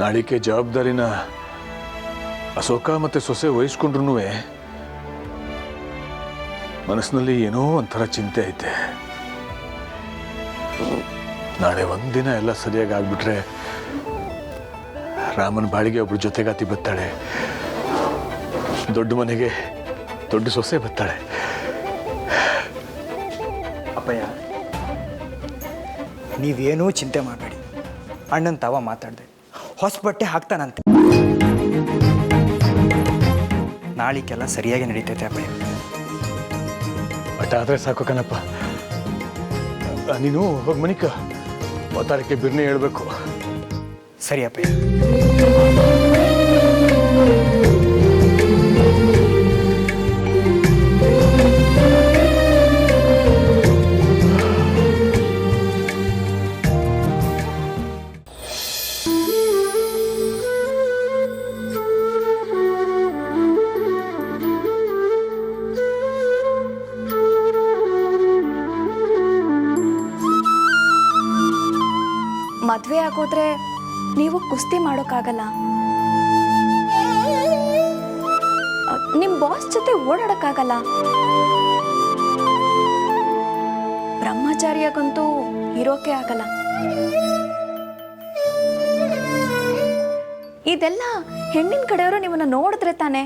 ನಾಳಿಕೆ ಜವಾಬ್ದಾರಿನ ಅಶೋಕ ಮತ್ತೆ ಸೊಸೆ ವಹಿಸ್ಕೊಂಡ್ರು ಮನಸ್ಸಿನಲ್ಲಿ ಏನೋ ಒಂಥರ ಚಿಂತೆ ಐತೆ. ನಾಳೆ ಒಂದಿನ ಎಲ್ಲ ಸರಿಯಾಗಿ ಆಗ್ಬಿಟ್ರೆ ರಾಮನ ಬಾಳಿಗೆ ಒಬ್ರು ಜೊತೆಗಾತಿ ಬರ್ತಾಳೆ, ದೊಡ್ಡ ಮನೆಗೆ ದೊಡ್ಡ ಸೊಸೆ ಬರ್ತಾಳೆ. ಅಪ್ಪಯ್ಯ, ನೀವೇನೂ ಚಿಂತೆ ಮಾಡಬೇಡಿ. ಅಣ್ಣನ ತಾವ ಮಾತಾಡಿದೆ, ಹೊಸ ಬಟ್ಟೆ ಹಾಕ್ತಾನಂತೆ. ನಾಳಿಗೆಲ್ಲ ಸರಿಯಾಗಿ ನಡೀತೈತೆ ಅಪ್ಪಯ್ಯ. ಬಟ್ ಆದರೆ ಸಾಕು ಕಣಪ್ಪ. ನೀನು ಹೋಗಿ ಮನಿಕ ಅವತಾರಕ್ಕೆ ಬಿರ್ನೆ ಹೇಳ್ಬೇಕು. ಸರಿ ಅಪ್ಪಯ್ಯ. ಮದುವೆ ಆಗೋದ್ರೆ ನೀವು ಕುಸ್ತಿ ಮಾಡೋಕ್ಕಾಗಲ್ಲ. ನಿಮ್ಮ ಬಾಸ್ ಜೊತೆ ಓಡಾಡಕ್ಕಾಗಲ್ಲ. ಬ್ರಹ್ಮಚಾರಿಯಾಗಂತೂ ಇರೋಕೆ ಆಗಲ್ಲ. ಇದೆಲ್ಲ ಹೆಣ್ಣಿನ ಕಡೆಯವರು ನಿಮ್ಮನ್ನ ನೋಡಿದ್ರೆ ತಾನೆ.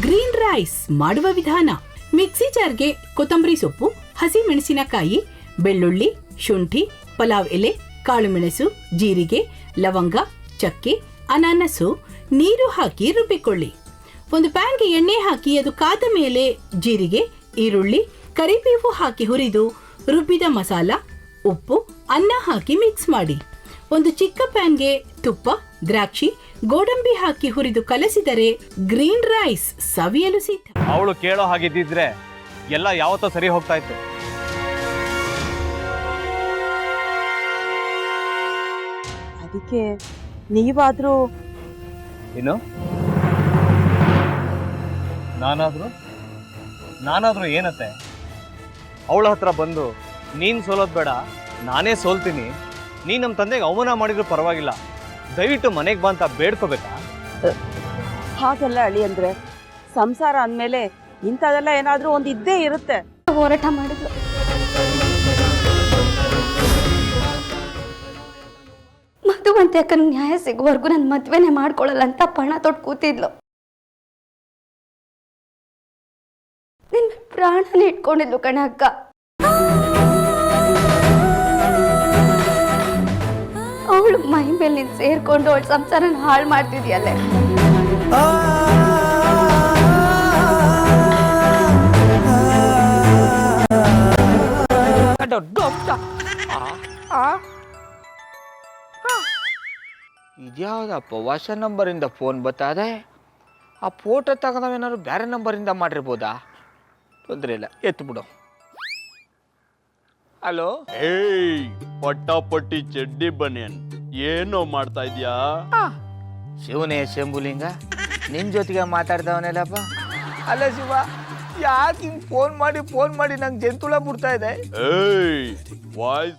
ಗ್ರೀನ್ ರೈಸ್ ಮಾಡುವ ವಿಧಾನ. ಮಿಕ್ಸಿ ಜಾರ್ಗೆ ಕೊತ್ತಂಬರಿ ಸೊಪ್ಪು, ಹಸಿ ಮೆಣಸಿನಕಾಯಿ, ಬೆಳ್ಳುಳ್ಳಿ, ಶುಂಠಿ, ಪಲಾವ್ ಎಲೆ, ಕಾಳುಮೆಣಸು, ಜೀರಿಗೆ, ಲವಂಗ, ಚಕ್ಕೆ, ಅನಾನಸು, ನೀರು ಹಾಕಿ ರುಬ್ಬಿಕೊಳ್ಳಿ. ಒಂದು ಪ್ಯಾನ್ಗೆ ಎಣ್ಣೆ ಹಾಕಿ ಅದು ಕಾದ ಮೇಲೆ ಜೀರಿಗೆ, ಈರುಳ್ಳಿ, ಕರಿಬೇವು ಹಾಕಿ ಹುರಿದು ರುಬ್ಬಿದ ಮಸಾಲ, ಉಪ್ಪು, ಅನ್ನ ಹಾಕಿ ಮಿಕ್ಸ್ ಮಾಡಿ. ಒಂದು ಚಿಕ್ಕ ಪ್ಯಾನ್ಗೆ ತುಪ್ಪ, ದ್ರಾಕ್ಷಿ, ಗೋಡಂಬಿ ಹಾಕಿ ಹುರಿದು ಕಲಸಿದರೆ ಗ್ರೀನ್ ರೈಸ್ ಸವಿಯಲು ಸಿದ್ಧ. ಅವಳು ಕೇಳೋ ಹಾಗಿದ್ದಿದ್ರೆ ಎಲ್ಲ ಯಾವತ್ತೋ ಸರಿ ಹೋಗ್ತಾ ಇತ್ತು. ಅದಕ್ಕೆ ನೀವಾದ್ರೂ ಏನು? ನಾನಾದ್ರೂ ಏನತ್ತೆ? ಅವಳ ಹತ್ರ ಬಂದು ನೀನ್ ಸೋಲೋದ್ ಬೇಡ, ನಾನೇ ಸೋಲ್ತೀನಿ, ನೀನ್ ನಮ್ಮ ತಂದೆಗೆ ಅವಮಾನ ಮಾಡಿದ್ರು ಪರವಾಗಿಲ್ಲ, ದಯವಿಟ್ಟು ಮನೆಗೆ ಬಾ ಅಂತ ಬೇಡ್ಕೋಬೇಕಾ? ಹಾಗೆಲ್ಲ ಅಳಿ ಅಂದ್ರೆ ಸಂಸಾರ ಅಂದಮೇಲೆ ಇಂಥದೆಲ್ಲ ಏನಾದ್ರೂ ಒಂದು ಇದ್ದೇ ಇರುತ್ತೆ. ಹೋರಾಟ ಮಾಡಿದ್ಲು. ಮಧುವಂತೆ ಅಕ್ಕನ ನ್ಯಾಯ ಸಿಗುವವರೆಗೂ ನನ್ನ ಮದ್ವೆನೇ ಮಾಡ್ಕೊಳ್ಳಲ್ಲ ಅಂತ ಪಣ ತೊಟ್ಟು ಕೂತಿದ್ಲು. ನಿನ್ನ ಪ್ರಾಣನೇ ಇಟ್ಕೊಂಡಿದ್ಲು ಕಣ ಅಕ್ಕ. ಅವಳು ಮೈ ಮೇಲೆ ನೀನು ಸೇರ್ಕೊಂಡು ಅವಳ ಸಂಸಾರನ ಹಾಳು ಮಾಡ್ತಿದ್ಯಲ್ಲೇ. ಇದ್ಯಾವುದಪ್ಪ ಹೊಸ ನಂಬರಿಂದ ಫೋನ್ ಬರ್ತಾದೆ? ಆ ಫೋಟೋ ತಗೊಂಡವೇನಾದ್ರು ಬೇರೆ ನಂಬರಿಂದ ಮಾಡಿರ್ಬೋದಾ? ತೊಂದರೆ ಇಲ್ಲ, ಎತ್ತು ಬಿಡು. ಹಲೋ, ಏಯ್ ಪಟ್ಟಾಪಟ್ಟಿ ಚಡ್ಡಿ ಬನಿಯನ್, ಏನೋ ಮಾಡ್ತಾ ಇದ್ಯಾ? ಶಿವನೇ ಶಂಭುಲಿಂಗ ನಿನ್ ಜೊತೆಗೆ ಮಾತಾಡ್ತಾವನೇಲಪ್ಪ. ಅಲ್ಲ ಶಿವ, ಯಾಕೆ ಹಿಂಗ್ ಫೋನ್ ಮಾಡಿ ನಂಗೆ ಜಂತುಳ ಬಿಡ್ತಾ ಇದೆ? ಏಯ್ ವಾಯ್ಸ್